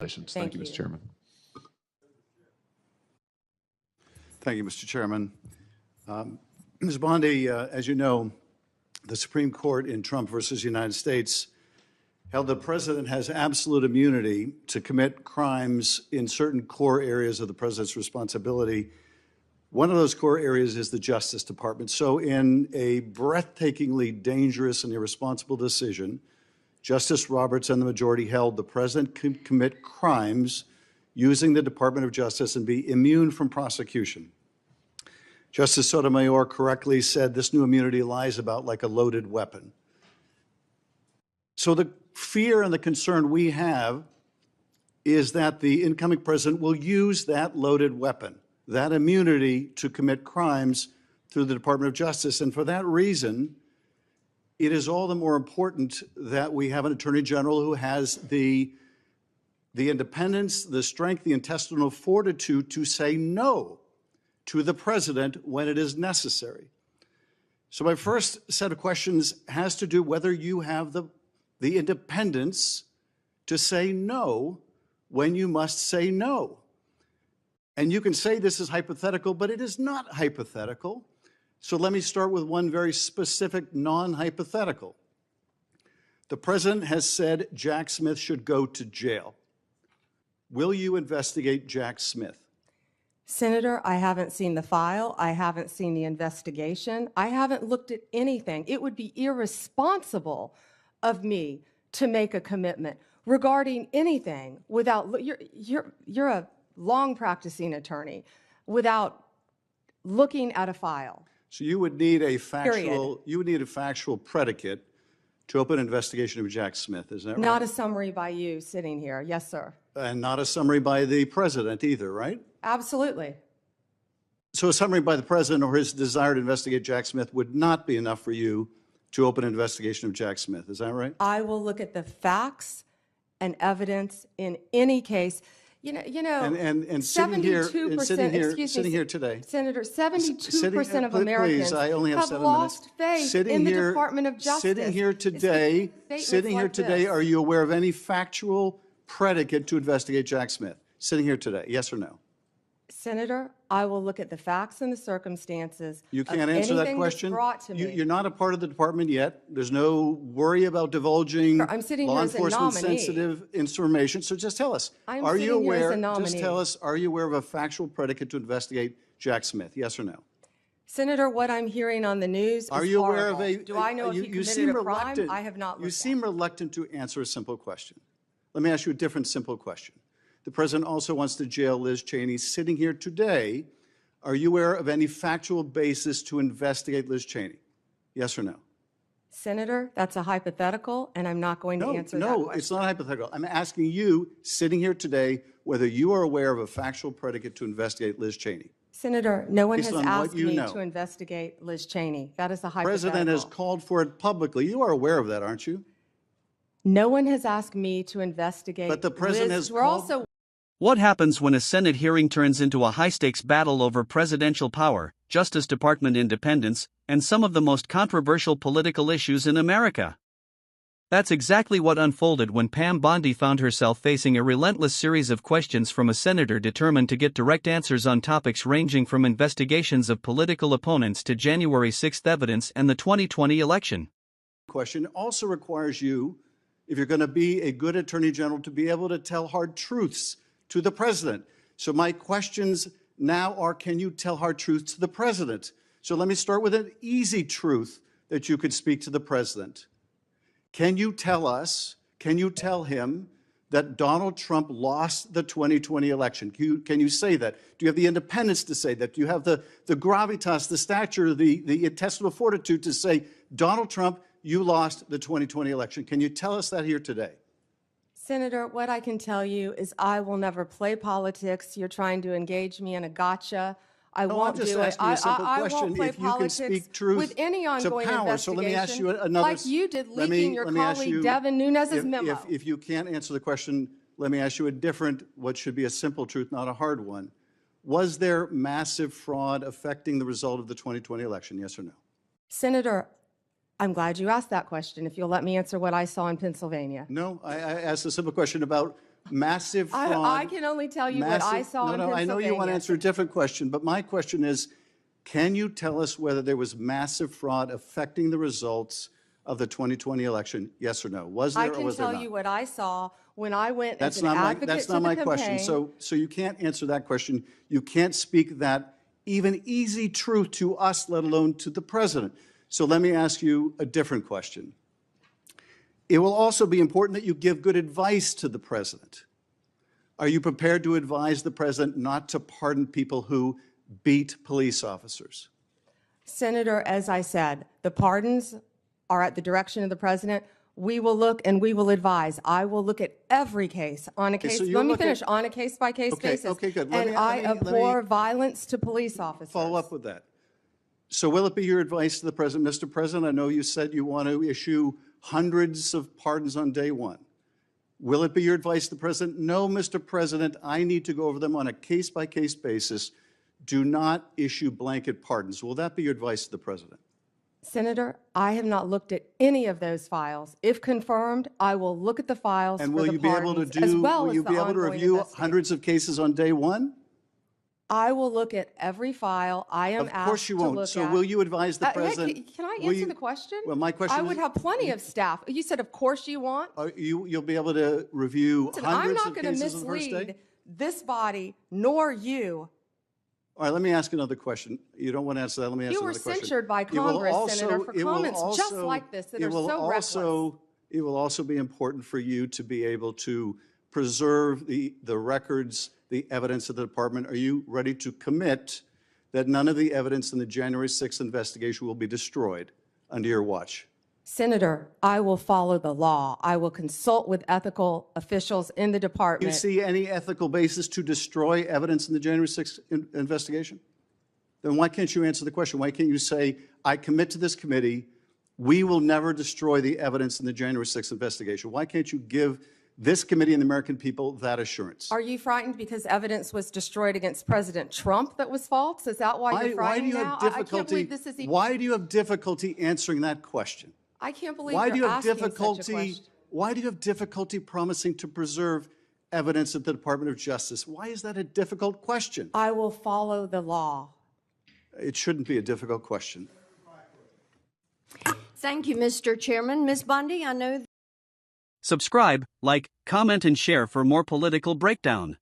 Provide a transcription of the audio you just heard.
Thank you, Mr. Chairman. Thank you, Mr. Chairman. Ms. Bondi, as you know, the Supreme Court in Trump versus United States held the president has absolute immunity to commit crimes in certain core areas of the president's responsibility. One of those core areas is the Justice Department. So in a breathtakingly dangerous and irresponsible decision, Justice Roberts and the majority held the president could commit crimes using the Department of Justice and be immune from prosecution. Justice Sotomayor correctly said this new immunity lies about like a loaded weapon. So the fear and the concern we have is that the incoming president will use that loaded weapon, that immunity, to commit crimes through the Department of Justice. And for that reason, it is all the more important that we have an attorney general who has the independence, the strength, the intestinal fortitude to say no to the president when it is necessary. So my first set of questions has to do whether you have the independence to say no when you must say no. And you can say this is hypothetical, but it is not hypothetical. So let me start with one very specific non-hypothetical. The president has said Jack Smith should go to jail. Will you investigate Jack Smith? Senator, I haven't seen the file. I haven't seen the investigation. I haven't looked at anything. It would be irresponsible of me to make a commitment regarding anything without, you're a long practicing attorney, without looking at a file. So you would need a factual predicate to open an investigation of Jack Smith, is that right? Not a summary by you sitting here. Yes, sir. And not a summary by the president either, right? Absolutely. So a summary by the president or his desire to investigate Jack Smith would not be enough for you to open an investigation of Jack Smith, is that right? I will look at the facts and evidence in any case. And sitting here today, Senator, 72% of Americans have lost faith in the Department of Justice. Sitting here today, are you aware of any factual predicate to investigate Jack Smith? Sitting here today, yes or no? Senator, I will look at the facts and the circumstances. You can't answer that question? You're not a part of the department yet. There's no worry about divulging law enforcement sensitive information. So just tell us, are you aware of a factual predicate to investigate Jack Smith? Yes or no? Senator, what I'm hearing on the news is horrible. Aware of Do I know if he committed a crime? I have not looked at it. You seem reluctant to answer a simple question. Let me ask you a different simple question. The president also wants to jail Liz Cheney. Sitting here today, are you aware of any factual basis to investigate Liz Cheney? Yes or no? Senator, that's a hypothetical, and I'm not going to answer that question. No, it's not hypothetical. I'm asking you, sitting here today, whether you are aware of a factual predicate to investigate Liz Cheney. Senator, no one has asked me to investigate Liz Cheney. That is a hypothetical. The president has called for it publicly. You are aware of that, aren't you? No one has asked me to investigate. But the president has called. What happens when a Senate hearing turns into a high-stakes battle over presidential power, Justice Department independence, and some of the most controversial political issues in America? That's exactly what unfolded when Pam Bondi found herself facing a relentless series of questions from a senator determined to get direct answers on topics ranging from investigations of political opponents to January 6th evidence and the 2020 election. Question also requires you, if you're going to be a good attorney general, to be able to tell hard truths to the president. So my questions now are, can you tell hard truths to the president? So let me start with an easy truth that you could speak to the president. Can you tell him that Donald Trump lost the 2020 election? Can you say that? Do you have the independence to say that? Do you have the gravitas, the stature, the intestinal fortitude to say, Donald Trump, you lost the 2020 election? Can you tell us that here today? Senator, what I can tell you is I will never play politics. You're trying to engage me in a gotcha. I won't do it. I won't play politics with any ongoing investigation, so let me ask you another, like you did leaking your colleague Devin Nunes's memo. If you can't answer the question, let me ask you a different, what should be a simple truth, not a hard one. Was there massive fraud affecting the result of the 2020 election, yes or no? Senator, I'm glad you asked that question. If you'll let me answer what I saw in Pennsylvania. No, I asked a simple question about massive fraud. I can only tell you what I saw in No, I know you want to Pennsylvania. answer a different question, but my question is, can you tell us whether there was massive fraud affecting the results of the 2020 election? Yes or no? Was there I or can was there tell not? you what I saw when I went as That's an not my, advocate that's to not the my campaign. question. So you can't answer that question. You can't speak that even easy truth to us, let alone to the president. So let me ask you a different question. It will also be important that you give good advice to the president. Are you prepared to advise the president not to pardon people who beat police officers? Senator, as I said, the pardons are at the direction of the president. We will look and we will advise. I will look at every case on a case. so you Let me look at- finish. On a case-by-case Okay, basis. okay, good. And I let me abhor violence to police officers. follow up with that. So will it be your advice to the president, Mr. President, I know you said you want to issue hundreds of pardons on day one. Will it be your advice to the president? No, Mr. President, I need to go over them on a case-by-case basis. Do not issue blanket pardons. Will that be your advice to the president? Senator, I have not looked at any of those files. If confirmed, I will look at the files And for will the you be able to pardons, as well will as you the be able to ongoing review investigation. hundreds of cases on day one? I will look at every file I am Of asked course you to won't. look So at. will you advise the Hey, president? can I will answer you- the question? Well, my question I is- would have plenty of staff. You said, of course you want. You'll be able to review Listen, I'm hundreds not of going to cases on the first mislead day? this body nor you. All right, let me ask another question. You don't want to answer that. Let me ask You were another question. censured by It will Congress, Senator, for it will comments just like this that it are will so reckless. It will also be important for you to be able to preserve the records, the evidence of the department. Are you ready to commit that none of the evidence in the January 6th investigation will be destroyed under your watch? Senator, I will follow the law. I will consult with ethical officials in the Do you department. see any ethical basis to destroy evidence in the January 6th investigation? Then why can't you answer the question? Why can't you say, I commit to this committee, we will never destroy the evidence in the January 6th investigation? Why can't you give this committee and the American people that assurance? Are you frightened because evidence was destroyed against President Trump that was false? Is that why you're Why do frightened you now? have I can't difficulty? believe this is even. Why do you have difficulty answering that question? I can't believe Why you're do you have asking such a difficulty? question. Why do you have difficulty promising to preserve evidence at the Department of Justice? Why is that a difficult question? I will follow the law. It shouldn't be a difficult question. Thank you, Mr. Chairman. Ms. Bondi, I know Subscribe, like, comment, and share for more political breakdown.